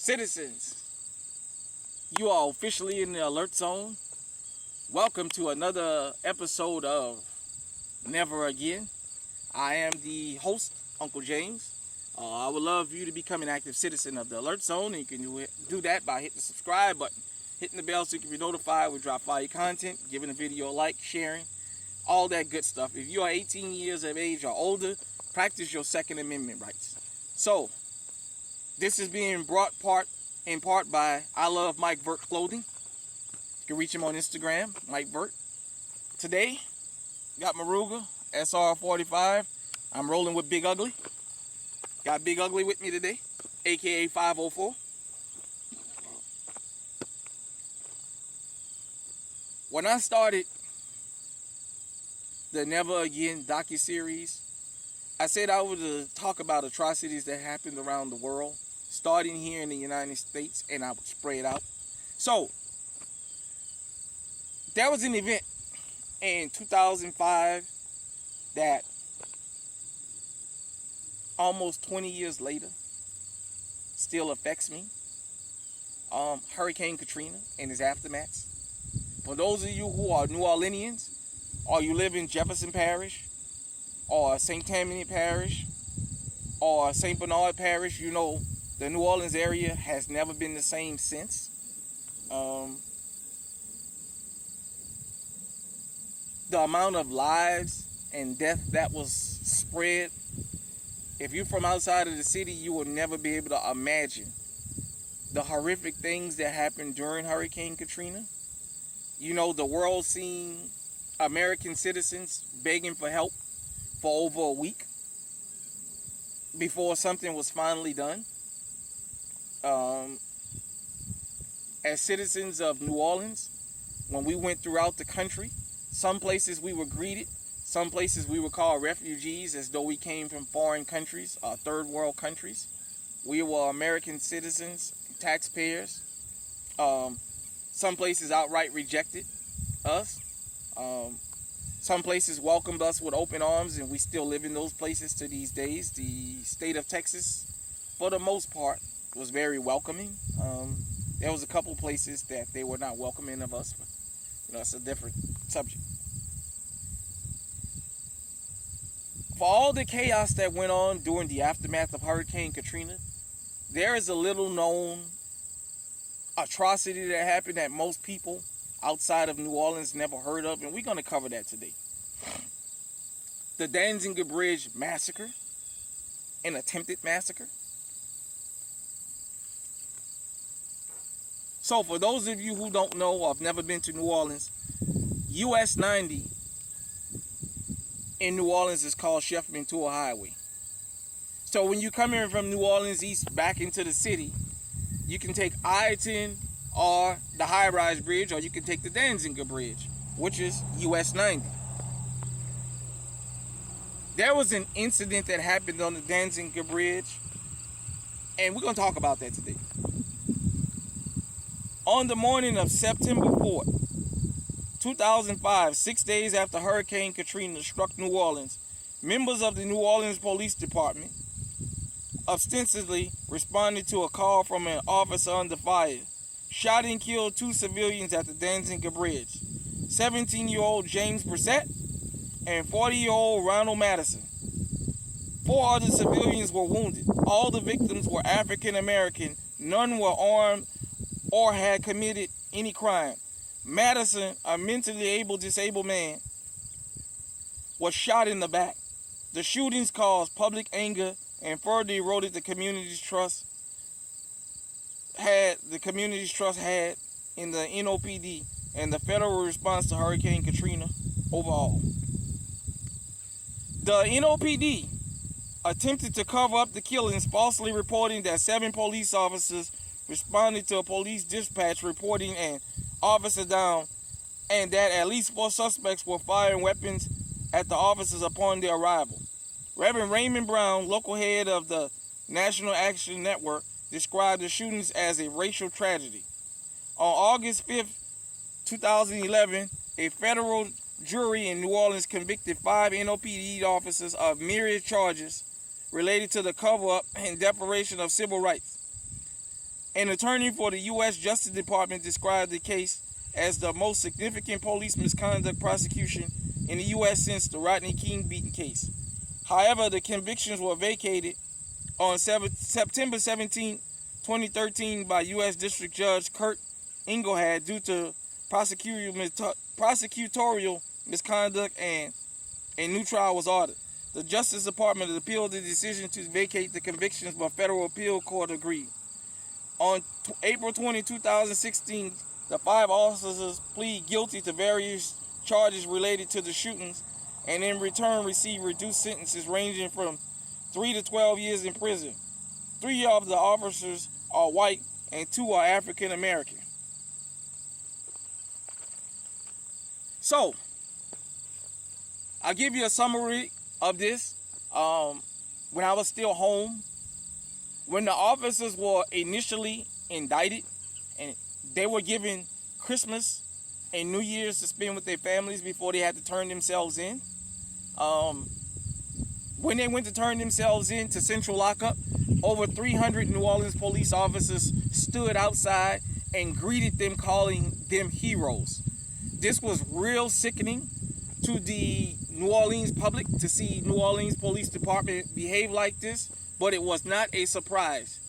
Citizens, you are officially in the alert zone. Welcome to another episode of Never Again. I am the host, Uncle James. I would love you to become an active citizen of the alert zone. And you can do that by hitting the subscribe button, hitting the bell so you can be notified when we drop fire content, giving the video a like, sharing, all that good stuff. If you are 18 years of age or older, practice your Second Amendment rights. So, this is being brought in part by I Love Mike Vert Clothing. You can reach him on Instagram, Mike Vert. Today, got my Ruger SR45. I'm rolling with Big Ugly. Got Big Ugly with me today, aka 504. When I started the Never Again docuseries, I said I would talk about atrocities that happened around the world, starting here in the United States, and I would spread out. So, there was an event in 2005 that almost 20 years later still affects me. Hurricane Katrina and its aftermaths. For those of you who are New Orleanians, or you live in Jefferson Parish, or St. Tammany Parish, or St. Bernard Parish, you know the New Orleans area has never been the same since. The amount of lives and death that was spread, if you're from outside of the city, you will never be able to imagine the horrific things that happened during Hurricane Katrina. You know, the world seen American citizens begging for help for over a week before something was finally done. As citizens of New Orleans, when we went throughout the country, some places we were greeted, some places we were called refugees as though we came from foreign countries, third world countries. We were American citizens, taxpayers. Some places outright rejected us. Some places welcomed us with open arms, and we still live in those places to these days. The state of Texas, for the most part, was very welcoming. There was a couple places that they were not welcoming of us, but it's a different subject. For all the chaos that went on during the aftermath of Hurricane Katrina, there is a little known atrocity that happened that most people outside of New Orleans never heard of, and we're going to cover that today. The Danziger Bridge massacre, an attempted massacre. So for those of you who don't know or have never been to New Orleans, US 90 in New Orleans is called Chef Mentor Highway. So when you come in from New Orleans East back into the city, you can take I-10 or the high-rise bridge, or you can take the Danziger Bridge, which is US 90. There was an incident that happened on the Danziger Bridge, and we're going to talk about that today. On the morning of September 4th, 2005, 6 days after Hurricane Katrina struck New Orleans, members of the New Orleans Police Department ostensibly responded to a call from an officer under fire, shot and killed 2 civilians at the Danziger Bridge, 17-year-old James Brissett and 40-year-old Ronald Madison. 4 other civilians were wounded. All the victims were African American. None were armed or had committed any crime. Madison, a mentally able disabled man, was shot in the back. The shootings caused public anger and further eroded the community's trust had in the NOPD and the federal response to Hurricane Katrina overall. The NOPD attempted to cover up the killings, falsely reporting that 7 police officers responded to a police dispatch reporting an officer down, and that at least 4 suspects were firing weapons at the officers upon their arrival. Reverend Raymond Brown, local head of the National Action Network, described the shootings as a racial tragedy. On August 5th, 2011, a federal jury in New Orleans convicted 5 NOPD officers of myriad charges related to the cover-up and deprivation of civil rights. An attorney for the U.S. Justice Department described the case as the most significant police misconduct prosecution in the U.S. since the Rodney King beating case. However, the convictions were vacated on September 17, 2013 by U.S. District Judge Kurt Engelhard due to prosecutorial misconduct, and a new trial was ordered. The Justice Department appealed the decision to vacate the convictions, but federal appeal court agreed. On April 20, 2016, the 5 officers pleaded guilty to various charges related to the shootings, and in return received reduced sentences ranging from 3 to 12 years in prison. 3 of the officers are white and 2 are African American. So, I'll give you a summary of this. When I was still home, when the officers were initially indicted and they were given Christmas and New Year's to spend with their families before they had to turn themselves in, when they went to turn themselves in to Central Lockup, over 300 New Orleans police officers stood outside and greeted them, calling them heroes. This was real sickening to the New Orleans public to see New Orleans Police Department behave like this, but it was not a surprise.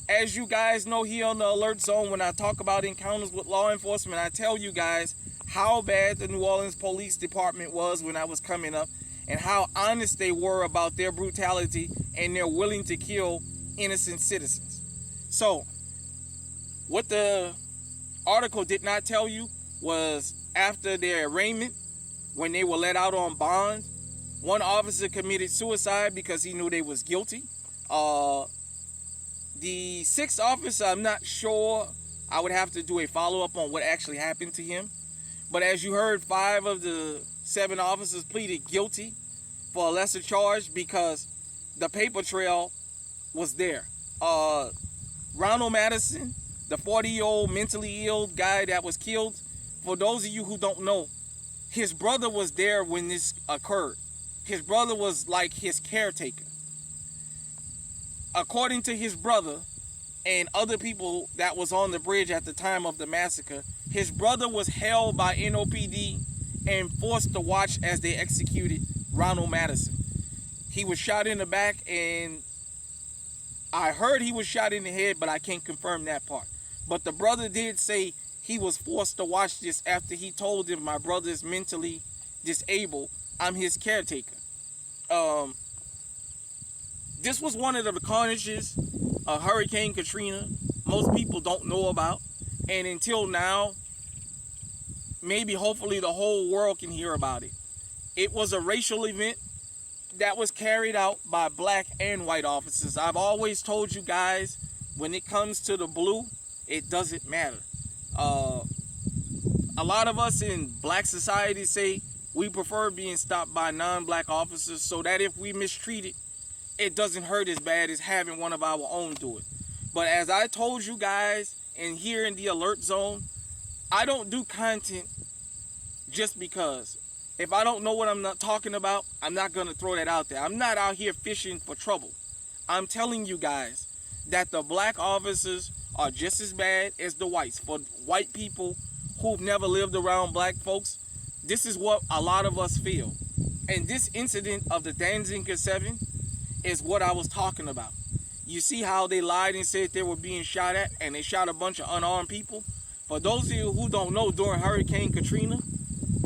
As you guys know, here on the Alert Zone, when I talk about encounters with law enforcement, I tell you guys how bad the New Orleans Police Department was when I was coming up, and how honest they were about their brutality, and they're willing to kill innocent citizens. So, what the article did not tell you was after their arraignment, when they were let out on bond, one officer committed suicide because he knew they was guilty. The 6th officer, I'm not sure. I would have to do a follow-up on what actually happened to him. But as you heard, 5 of the 7 officers pleaded guilty for a lesser charge because the paper trail was there. Ronald Madison, the 40-year-old mentally ill guy that was killed, for those of you who don't know, his brother was there when this occurred. His brother was like his caretaker. According to his brother and other people that was on the bridge at the time of the massacre, his brother was held by NOPD and forced to watch as they executed Ronald Madison. He was shot in the back, and I heard he was shot in the head, but I can't confirm that part. But the brother did say he was forced to watch this after he told him, my brother is mentally disabled, I'm his caretaker. This was one of the carnages of Hurricane Katrina most people don't know about. And until now, maybe hopefully the whole world can hear about it. It was a racial event that was carried out by black and white officers. I've always told you guys, when it comes to the blue, it doesn't matter. A lot of us in black society say we prefer being stopped by non-black officers so that if we mistreat it, it doesn't hurt as bad as having one of our own do it. But as I told you guys, and here in the Alert Zone, I don't do content just because. If I don't know what I'm not talking about, I'm not going to throw that out there. I'm not out here fishing for trouble. I'm telling you guys that the black officers are just as bad as the whites. For white people who've never lived around black folks, this is what a lot of us feel. And this incident of the Danzinger 7 is what I was talking about. You see how they lied and said they were being shot at, and they shot a bunch of unarmed people? For those of you who don't know, during Hurricane Katrina,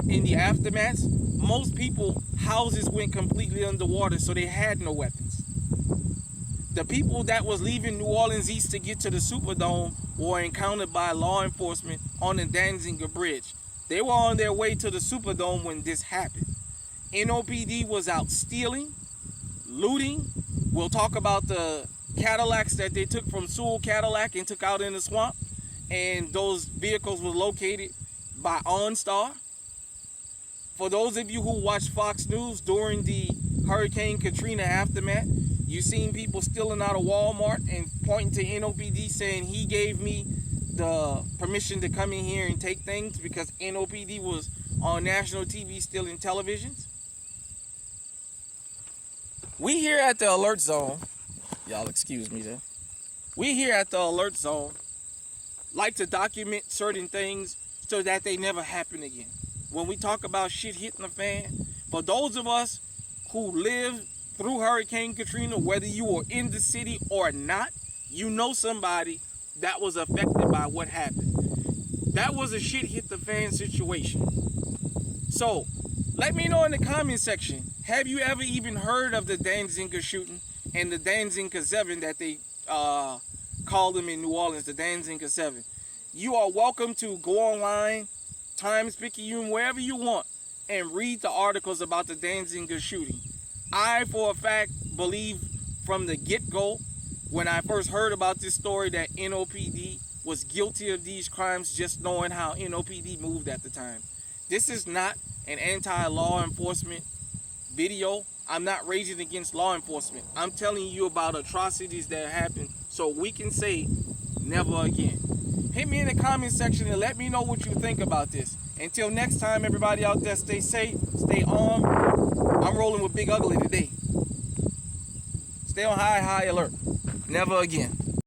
in the aftermath, most people, houses went completely underwater, so they had no weapons. The people that was leaving New Orleans East to get to the Superdome were encountered by law enforcement on the Danziger Bridge. They were on their way to the Superdome when this happened. NOPD was out stealing, looting. We'll talk about the Cadillacs that they took from Sewell Cadillac and took out in the swamp. And those vehicles were located by OnStar. For those of you who watched Fox News during the Hurricane Katrina aftermath, you seen people stealing out of Walmart and pointing to NOPD saying he gave me the permission to come in here and take things because NOPD was on national TV stealing televisions. We here at the Alert Zone, y'all excuse me there. We here at the Alert Zone like to document certain things so that they never happen again. When we talk about shit hitting the fan, for those of us who lived through Hurricane Katrina, whether you were in the city or not, you know somebody that was affected by what happened. That was a shit hit the fan situation. So, let me know in the comment section, have you ever even heard of the Danzinger shooting and the Danzinger 7 that they called them in New Orleans, the Danzinger 7? You are welcome to go online, Times Picayune, wherever you want, and read the articles about the Danzinger shooting. I, for a fact, believe from the get-go, when I first heard about this story, that NOPD was guilty of these crimes, just knowing how NOPD moved at the time. This is not an anti-law enforcement video. I'm not raging against law enforcement. I'm telling you about atrocities that happened so we can say never again. Hit me in the comment section and let me know what you think about this. Until next time, everybody out there, stay safe, stay armed. I'm rolling with Big Ugly today. Stay on high alert. Never again.